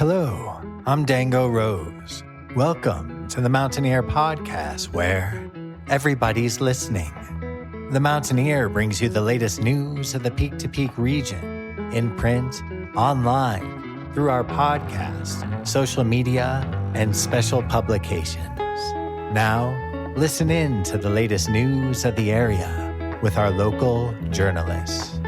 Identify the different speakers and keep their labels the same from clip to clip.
Speaker 1: Hello, I'm Dango Rose. Welcome to the Mountaineer Podcast, where everybody's listening. The Mountaineer brings you the latest news of the Peak to Peak region, in print, online, through our podcast, social media, and special publications. Now, listen in to the latest news of the area with our local journalists.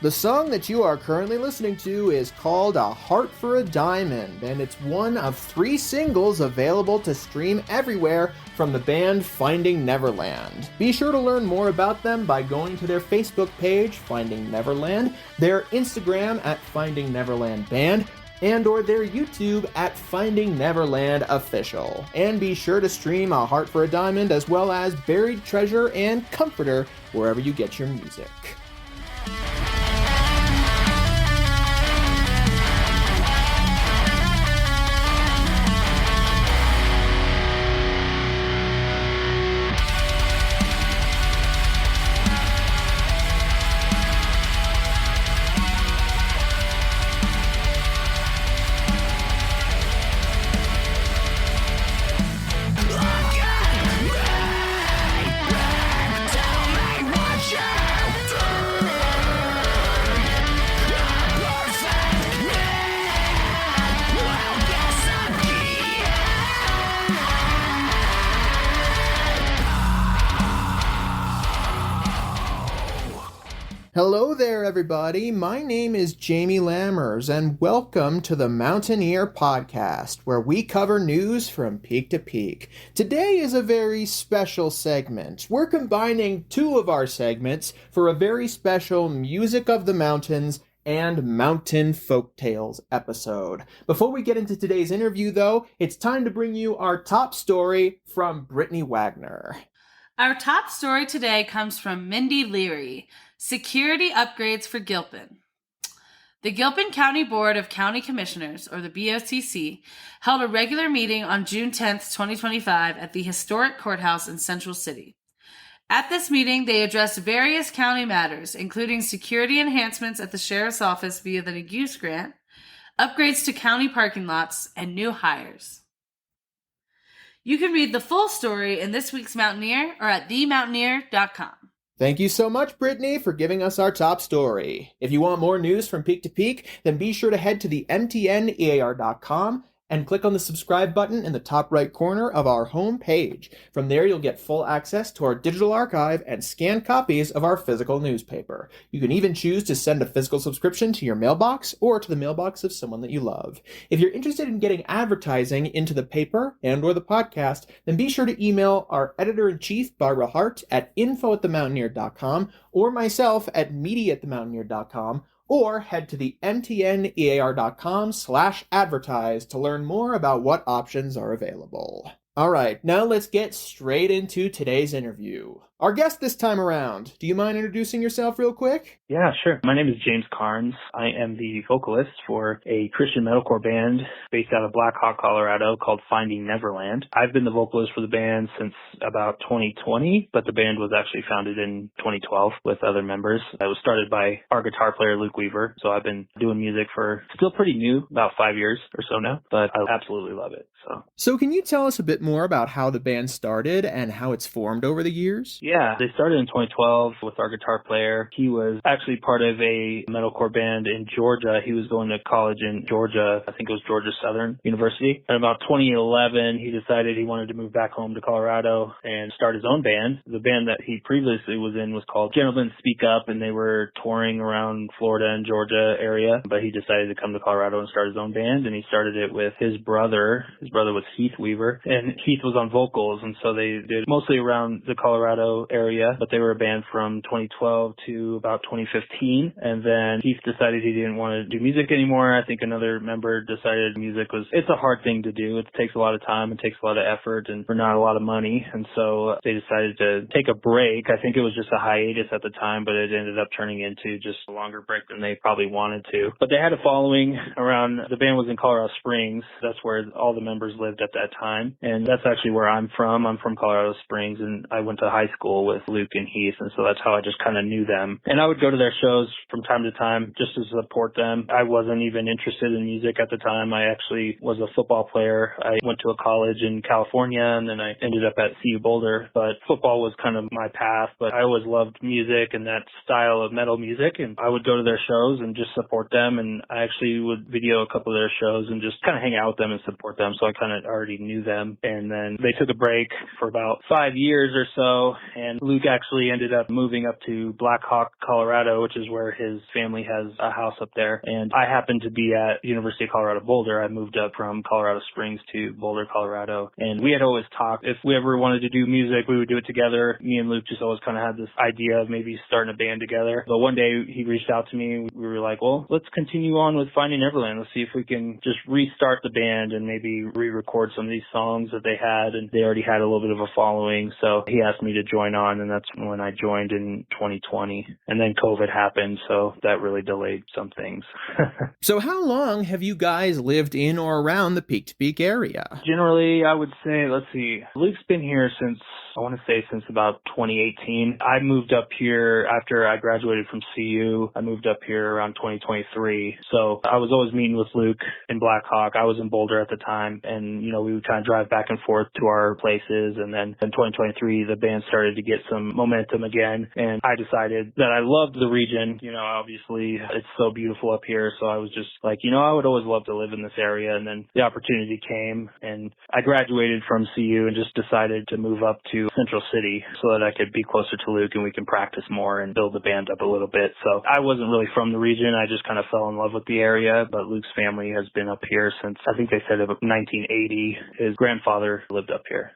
Speaker 2: The song that you are currently listening to is called A Heart for a Diamond, and it's one of 3 singles available to stream everywhere from the band Finding Neverland. Be sure to learn more about them by going to their Facebook page, Finding Neverland, their Instagram at Finding Neverland Band, and or their YouTube at Finding Neverland Official. And be sure to stream A Heart for a Diamond as well as Buried Treasure and Comforter wherever you get your music. Hello there, everybody. My name is Jamie Lammers, and welcome to the Mountaineer Podcast, where we cover news from peak to peak. Today is a very special segment. We're combining 2 of our segments for a very special Music of the Mountains and Mountain Folktales episode. Before we get into today's interview, though, it's time to bring you our top story from Brittany Wagner.
Speaker 3: Our top story today comes from Mindy Leary. Security upgrades for Gilpin. The Gilpin County Board of County Commissioners, or the BOCC, held a regular meeting on June 10th, 2025 at the historic courthouse in Central City. At this meeting, they addressed various county matters, including security enhancements at the Sheriff's Office via the Negus Grant, upgrades to county parking lots, and new hires. You can read the full story in this week's Mountaineer or at themountaineer.com.
Speaker 2: Thank you so much, Brittany, for giving us our top story. If you want more news from peak to peak, then be sure to head to the mtnear.com and click on the subscribe button in the top right corner of our home page. From there, you'll get full access to our digital archive and scanned copies of our physical newspaper. You can even choose to send a physical subscription to your mailbox or to the mailbox of someone that you love. If you're interested in getting advertising into the paper and or the podcast, then be sure to email our editor-in-chief, Barbara Hart, at info@themountaineer.com or myself at media@themountaineer.com, or head to the mtnear.com/advertise to learn more about what options are available. All right, now let's get straight into today's interview. Our guest this time around, do you mind introducing yourself real quick?
Speaker 4: Yeah, sure. My name is James Carnes. I am the vocalist for a Christian metalcore band based out of Black Hawk, Colorado called Finding Neverland. I've been the vocalist for the band since about 2020, but the band was actually founded in 2012 with other members. It was started by our guitar player, Luke Weaver. So I've been doing music for still pretty new, about 5 years or so now, but I absolutely love it.
Speaker 2: So can you tell us a bit more about how the band started and how it's formed over the years?
Speaker 4: Yeah, they started in 2012 with our guitar player. He was actually part of a metalcore band in Georgia. He was going to college in Georgia. I think it was Georgia Southern University. And about 2011, he decided he wanted to move back home to Colorado and start his own band. The band that he previously was in was called Gentlemen Speak Up, and they were touring around Florida and Georgia area. But he decided to come to Colorado and start his own band, and he started it with his brother. His brother was Heath Weaver, and Heath was on vocals, and so they did mostly around the Colorado Colorado area, but they were a band from 2012 to about 2015. And then Heath decided he didn't want to do music anymore. I think another member decided it's a hard thing to do. It takes a lot of time, it takes a lot of effort, and for not a lot of money. And so they decided to take a break. I think it was just a hiatus at the time, but it ended up turning into just a longer break than they probably wanted to. But they had a following around, the band was in Colorado Springs. That's where all the members lived at that time. And that's actually where I'm from. I'm from Colorado Springs, and I went to high school with Luke and Heath. And so that's how I just kind of knew them. And I would go to their shows from time to time just to support them. I wasn't even interested in music at the time. I actually was a football player. I went to a college in California, and then I ended up at CU Boulder. But football was kind of my path. But I always loved music and that style of metal music, and I would go to their shows and just support them. And I actually would video a couple of their shows and just kind of hang out with them and support them. So I kind of already knew them. And then they took a break for about 5 years or so, and Luke actually ended up moving up to Black Hawk, Colorado, which is where his family has a house up there. And I happened to be at University of Colorado Boulder. I moved up from Colorado Springs to Boulder, Colorado. And we had always talked, if we ever wanted to do music, we would do it together. Me and Luke just always kind of had this idea of maybe starting a band together. But one day he reached out to me. We were like, well, let's continue on with Finding Neverland. Let's see if we can just restart the band and maybe re-record some of these songs that they had. And they already had a little bit of a following. So he asked me to join on, and that's when I joined in 2020. And then COVID happened, so that really delayed some things.
Speaker 2: So how long have you guys lived in or around the Peak to Peak area?
Speaker 4: Generally, I would say, let's see, Luke's been here since about 2018. I moved up here after I graduated from CU. I moved up here around 2023. So I was always meeting with Luke in Black Hawk. I was in Boulder at the time, and, we would kind of drive back and forth to our places. And then in 2023, the band started to get some momentum again, and I decided that I loved the region. Obviously, it's so beautiful up here. So I was just like, I would always love to live in this area. And then the opportunity came, and I graduated from CU and just decided to move up to Central City so that I could be closer to Luke and we can practice more and build the band up a little bit. So I wasn't really from the region. I just kind of fell in love with the area. But Luke's family has been up here since, I think they said, about 1980. His grandfather lived up here.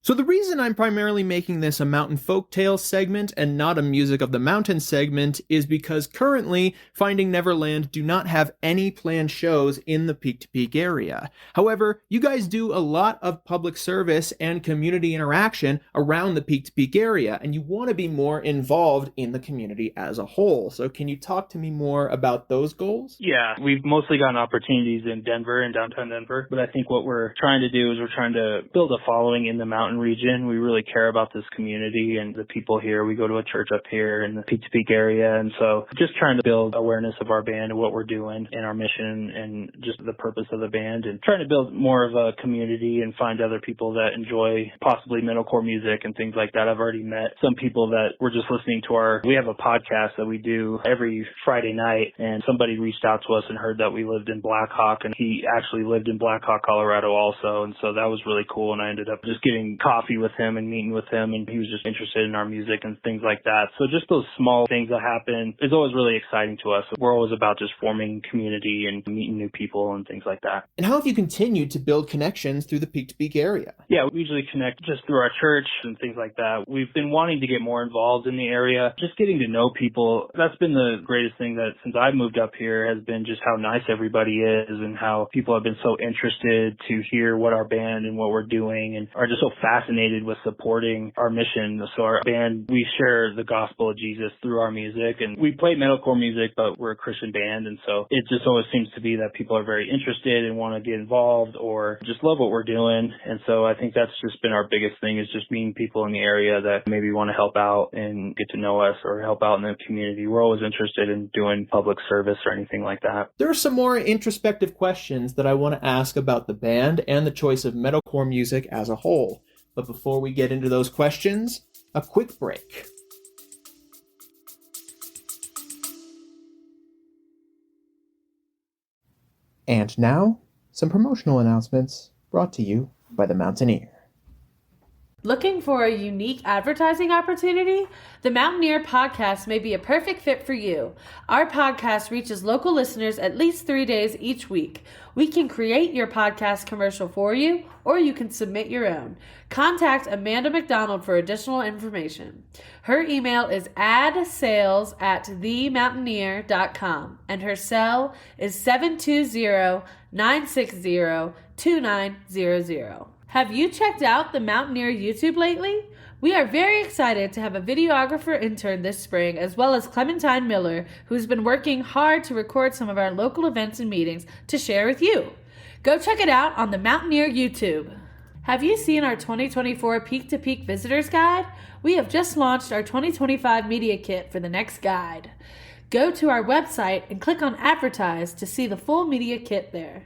Speaker 4: So
Speaker 2: the reason I'm primarily making this a mountain folktale segment and not a music of the mountain segment is because currently Finding Neverland do not have any planned shows in the Peak to Peak area. However, you guys do a lot of public service and community interaction around the Peak to Peak area, and you want to be more involved in the community as a whole. So can you talk to me more about those goals?
Speaker 4: Yeah, we've mostly gotten opportunities in Denver and downtown Denver, but I think what we're trying to do is we're trying to build a following in the mountain region. We really care about this community and the people here. We go to a church up here in the Peak to Peak area, and so just trying to build awareness of our band and what we're doing and our mission and just the purpose of the band, and trying to build more of a community and find other people that enjoy possibly metalcore music and things like that. I've already met some people that were just listening to we have a podcast that we do every Friday night, and somebody reached out to us and heard that we lived in Black Hawk, and he actually lived in Black Hawk, Colorado also, and so that was really cool, and I ended up just getting coffee with him and meeting with him, and he was just interested in our music and things like that. So just those small things that happen is always really exciting to us. We're always about just forming community and meeting new people and things like that.
Speaker 2: And how have you continued to build connections through the Peak to Peak area?
Speaker 4: Yeah, we usually connect just through our church and things like that. We've been wanting to get more involved in the area, just getting to know people. That's been the greatest thing that since I've moved up here has been just how nice everybody is and how people have been so interested to hear what our band and what we're doing and are just so fascinated with supporting our mission. So our band, we share the gospel of Jesus through our music, and we play metalcore music, but we're a Christian band, and so it just always seems to be that people are very interested and want to get involved or just love what we're doing. And so I think that's just been our biggest thing, is just meeting people in the area that maybe want to help out and get to know us or help out in the community. We're always interested in doing public service or anything like that.
Speaker 2: There are some more introspective questions that I want to ask about the band and the choice of metalcore music as a whole. But before we get into those questions, a quick break. And now, some promotional announcements brought to you by the Mountaineer.
Speaker 3: Looking for a unique advertising opportunity? The Mountaineer podcast may be a perfect fit for you. Our podcast reaches local listeners at least 3 days each week. We can create your podcast commercial for you, or you can submit your own. Contact Amanda McDonald for additional information. Her email is adsales@themountaineer.com, and her cell is 720-960-2900. Have you checked out the Mountaineer YouTube lately? We are very excited to have a videographer intern this spring, as well as Clementine Miller, who's been working hard to record some of our local events and meetings to share with you. Go check it out on the Mountaineer YouTube. Have you seen our 2024 Peak to Peak Visitors Guide? We have just launched our 2025 Media Kit for the next guide. Go to our website and click on Advertise to see the full media kit there.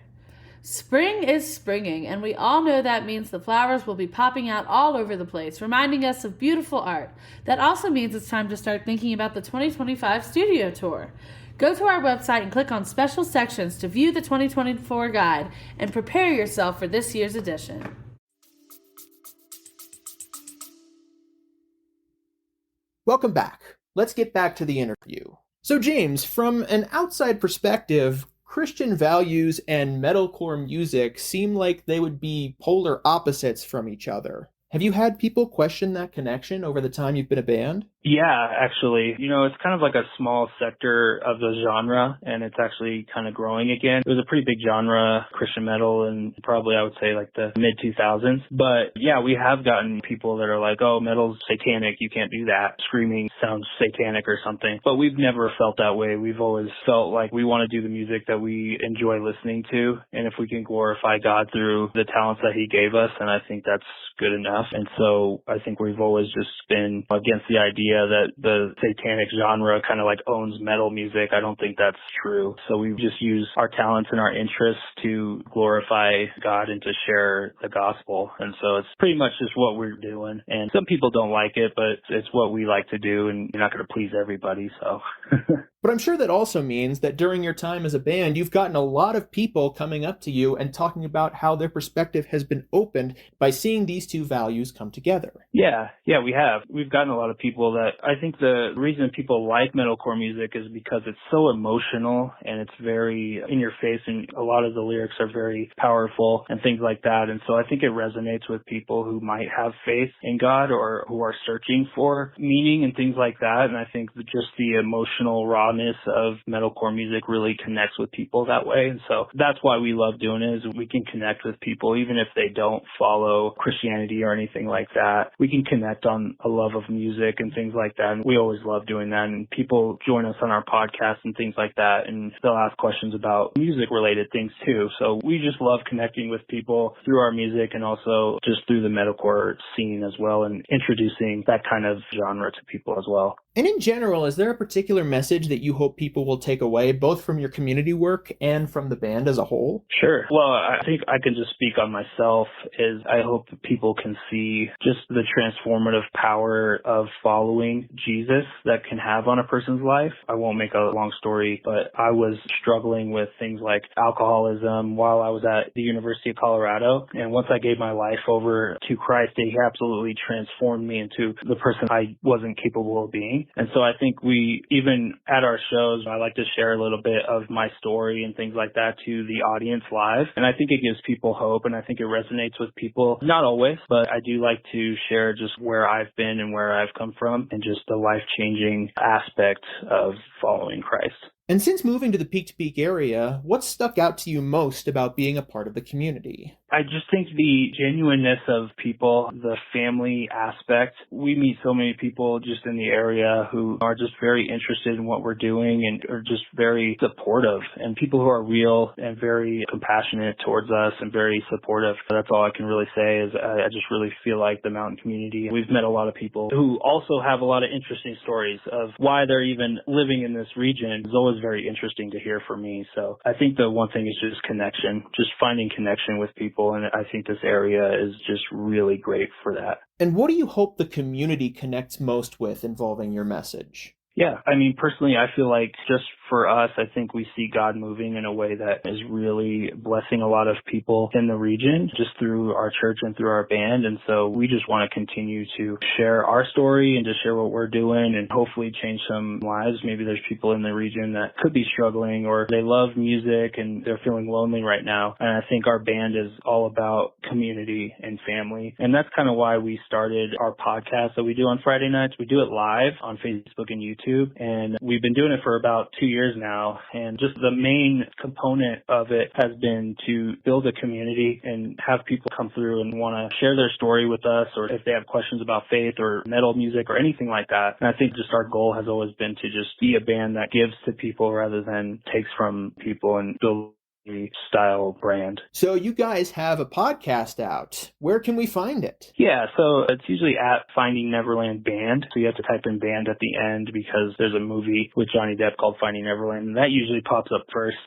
Speaker 3: Spring is springing, and we all know that means the flowers will be popping out all over the place, reminding us of beautiful art. That also means it's time to start thinking about the 2025 studio tour. Go to our website and click on special sections to view the 2024 guide and prepare yourself for this year's edition.
Speaker 2: Welcome back. Let's get back to the interview. So James, from an outside perspective, Christian values and metalcore music seem like they would be polar opposites from each other. Have you had people question that connection over the time you've been a band?
Speaker 4: Yeah, actually. It's kind of like a small sector of the genre, and it's actually kind of growing again. It was a pretty big genre, Christian metal, and probably I would say like the mid-2000s. But yeah, we have gotten people that are like, oh, metal's satanic, you can't do that. Screaming sounds satanic or something. But we've never felt that way. We've always felt like we want to do the music that we enjoy listening to, and if we can glorify God through the talents that He gave us, then I think that's good enough. And so I think we've always just been against the idea that the satanic genre kind of like owns metal music. I don't think that's true. So we just use our talents and our interests to glorify God and to share the gospel. And so it's pretty much just what we're doing. And some people don't like it, but it's what we like to do, and you're not going to please everybody. So.
Speaker 2: But I'm sure that also means that during your time as a band, you've gotten a lot of people coming up to you and talking about how their perspective has been opened by seeing these two values come together.
Speaker 4: Yeah, we have. We've gotten a lot of people that I think the reason people like metalcore music is because it's so emotional and it's very in your face, and a lot of the lyrics are very powerful and things like that. And so I think it resonates with people who might have faith in God or who are searching for meaning and things like that. And I think that just the emotional rawness of metalcore music really connects with people that way. And so that's why we love doing it, is we can connect with people even if they don't follow Christianity or anything like that. We can connect on a love of music and things like that. And we always love doing that. And people join us on our podcast and things like that, and they'll ask questions about music related things too. So we just love connecting with people through our music and also just through the metalcore scene as well, and introducing that kind of genre to people as well.
Speaker 2: And in general, is there a particular message that you hope people will take away, both from your community work and from the band as a whole?
Speaker 4: Sure. Well, I think I can just speak on myself. Is I hope people can see just the transformative power of following Jesus that can have on a person's life. I won't make a long story, but I was struggling with things like alcoholism while I was at the University of Colorado. And once I gave my life over to Christ, He absolutely transformed me into the person I wasn't capable of being. And so I think we, even at our shows, I like to share a little bit of my story and things like that to the audience live. And I think it gives people hope, and I think it resonates with people. Not always, but I do like to share just where I've been and where I've come from, and just the life-changing aspect of following Christ.
Speaker 2: And since moving to the Peak to Peak area, what stuck out to you most about being a part of the community?
Speaker 4: I just think the genuineness of people, the family aspect. We meet so many people just in the area who are just very interested in what we're doing and are just very supportive, and people who are real and very compassionate towards us and very supportive. That's all I can really say. Is I just really feel like the mountain community, we've met a lot of people who also have a lot of interesting stories of why they're even living in this region. It's always very interesting to hear for me. So I think the one thing is just connection, just finding connection with people. And I think this area is just really great for that.
Speaker 2: And what do you hope the community connects most with involving your message?
Speaker 4: Yeah, I mean, personally, I feel like just for us, I think we see God moving in a way that is really blessing a lot of people in the region just through our church and through our band. And so we just want to continue to share our story and to share what we're doing and hopefully change some lives. Maybe there's people in the region that could be struggling or they love music and they're feeling lonely right now. And I think our band is all about community and family. And that's kind of why we started our podcast that we do on Friday nights. We do it live on Facebook and YouTube. And we've been doing it for about 2 years now. And just the main component of it has been to build a community and have people come through and want to share their story with us, or if they have questions about faith or metal music or anything like that. And I think just our goal has always been to just be a band that gives to people rather than takes from people and build style brand.
Speaker 2: So you guys have a podcast out. Where can we find it?
Speaker 4: Yeah, so it's usually at Finding Neverland Band. So you have to type in band at the end because there's a movie with Johnny Depp called Finding Neverland, and that usually pops up first.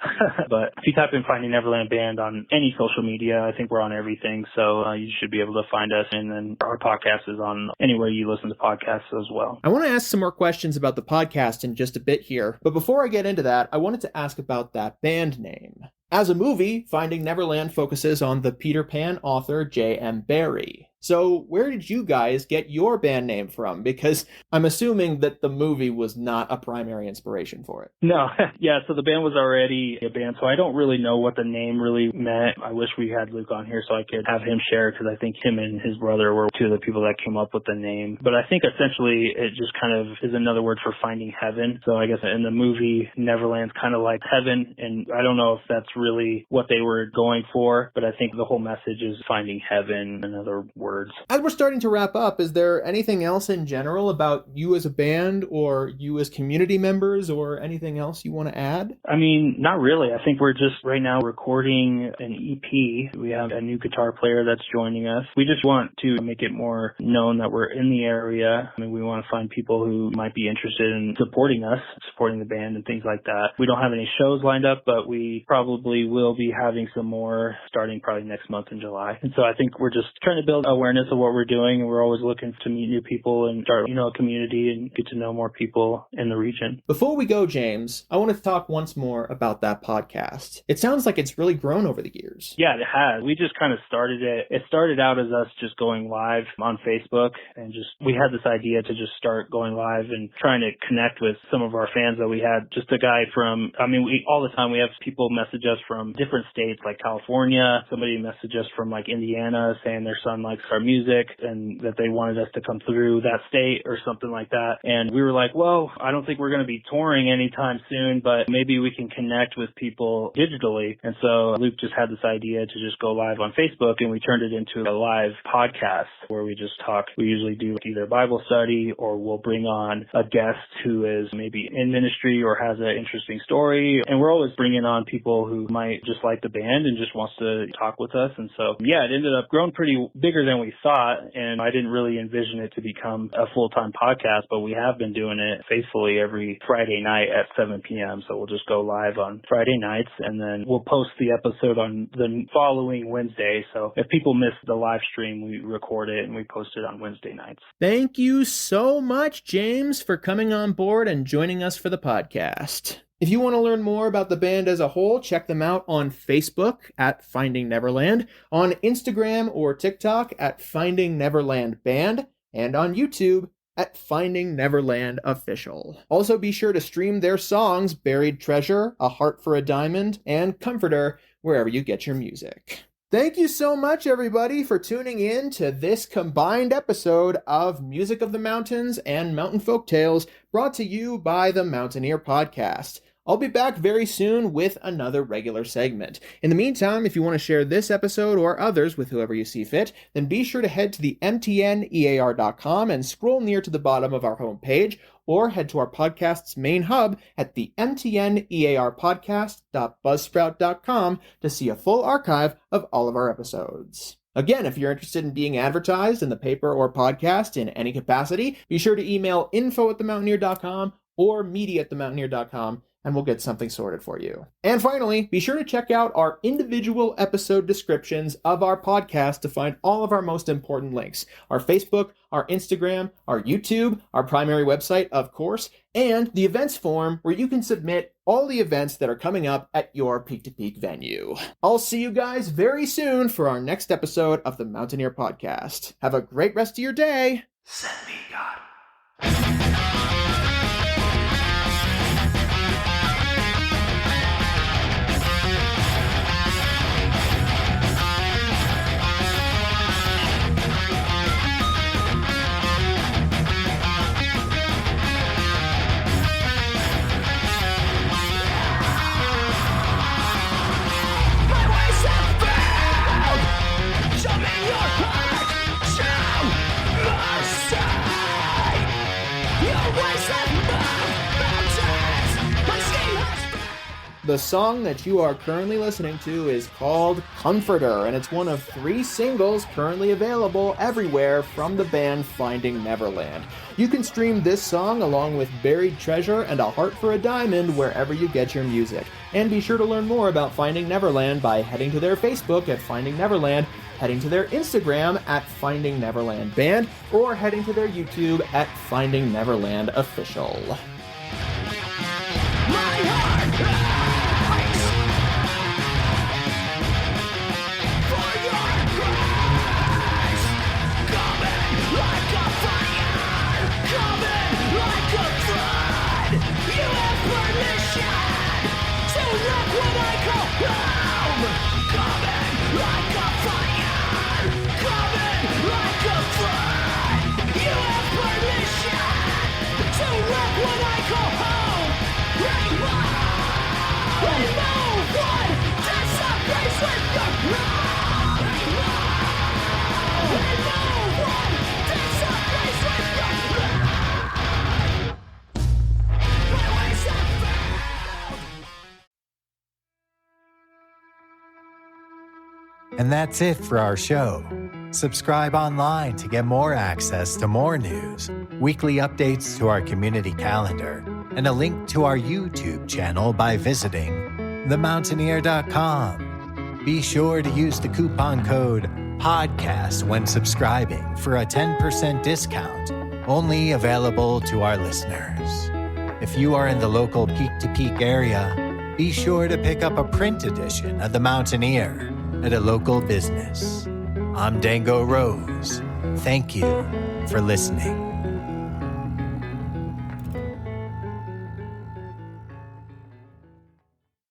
Speaker 4: But if you type in Finding Neverland Band on any social media, I think we're on everything. So you should be able to find us. And then our podcast is on anywhere you listen to podcasts as well.
Speaker 2: I want to ask some more questions about the podcast in just a bit here. But before I get into that, I wanted to ask about that band name. As a movie, Finding Neverland focuses on the Peter Pan author J.M. Barrie. So where did you guys get your band name from? Because I'm assuming that the movie was not a primary inspiration for it.
Speaker 4: No, yeah, so the band was already a band, so I don't really know what the name really meant. I wish we had Luke on here so I could have him share, because I think him and his brother were two of the people that came up with the name. But I think essentially it just kind of is another word for finding heaven. So I guess in the movie, Neverland's kind of like heaven, and I don't know if that's really what they were going for, but I think the whole message is finding heaven, in other words.
Speaker 2: As we're starting to wrap up, is there anything else in general about you as a band or you as community members or anything else you want to add?
Speaker 4: I mean, not really. I think we're just right now recording an EP. We have a new guitar player that's joining us. We just want to make it more known that we're in the area. I mean, we want to find people who might be interested in supporting us, supporting the band and things like that. We don't have any shows lined up, but we probably will be having some more starting probably next month in July. And so I think we're just trying to build awareness of what we're doing, and we're always looking to meet new people and start, a community and get to know more people in the region.
Speaker 2: Before we go, James, I want to talk once more about that podcast. It sounds like it's really grown over the years.
Speaker 4: Yeah, it has. We just kind of started it. It started out as us just going live on Facebook, and we had this idea to just start going live and trying to connect with some of our fans that we had. Just a guy all the time we have people message us from different states like California. Somebody messaged us from like Indiana saying their son likes our music and that they wanted us to come through that state or something like that. And we were like, well, I don't think we're going to be touring anytime soon, but maybe we can connect with people digitally. And so Luke just had this idea to just go live on Facebook, and we turned it into a live podcast where we just talk. We usually do either Bible study, or we'll bring on a guest who is maybe in ministry or has an interesting story. And we're always bringing on people who might just like the band and just wants to talk with us. And so, yeah, it ended up growing pretty bigger than we thought, and I didn't really envision it to become a full-time podcast, but we have been doing it faithfully every Friday night at 7 p.m. So we'll just go live on Friday nights, and then we'll post the episode on the following Wednesday. So if people miss the live stream, we record it and we post it on Wednesday nights.
Speaker 2: Thank you so much, James, for coming on board and joining us for the podcast. If you want to learn more about the band as a whole, check them out on Facebook at Finding Neverland, on Instagram or TikTok at Finding Neverland Band, and on YouTube at Finding Neverland Official. Also be sure to stream their songs Buried Treasure, A Heart for a Diamond, and Comforter wherever you get your music. Thank you so much, everybody, for tuning in to this combined episode of Music of the Mountains and Mountain Folk Tales, brought to you by the Mountaineer Podcast. I'll be back very soon with another regular segment. In the meantime, if you want to share this episode or others with whoever you see fit, then be sure to head to the mtnear.com and scroll near to the bottom of our homepage, or head to our podcast's main hub at the mtnearpodcast.buzzsprout.com to see a full archive of all of our episodes. Again, if you're interested in being advertised in the paper or podcast in any capacity, be sure to email info@themountaineer.com or media@themountaineer.com, and we'll get something sorted for you. And finally, be sure to check out our individual episode descriptions of our podcast to find all of our most important links. Our Facebook, our Instagram, our YouTube, our primary website, of course, and the events form where you can submit all the events that are coming up at your Peak to Peak venue. I'll see you guys very soon for our next episode of the Mountaineer Podcast. Have a great rest of your day.
Speaker 1: Send me God.
Speaker 2: The song that you are currently listening to is called Comforter, and it's one of 3 singles currently available everywhere from the band Finding Neverland. You can stream this song along with Buried Treasure and A Heart for a Diamond wherever you get your music. And be sure to learn more about Finding Neverland by heading to their Facebook at Finding Neverland, heading to their Instagram at Finding Neverland Band, or heading to their YouTube at Finding Neverland Official.
Speaker 1: And that's it for our show. Subscribe online to get more access to more news, weekly updates to our community calendar, and a link to our YouTube channel by visiting themountaineer.com. Be sure to use the coupon code PODCAST when subscribing for a 10% discount, only available to our listeners. If you are in the local Peak to Peak area, be sure to pick up a print edition of The Mountaineer at a local business. I'm Dango Rose. Thank you for listening.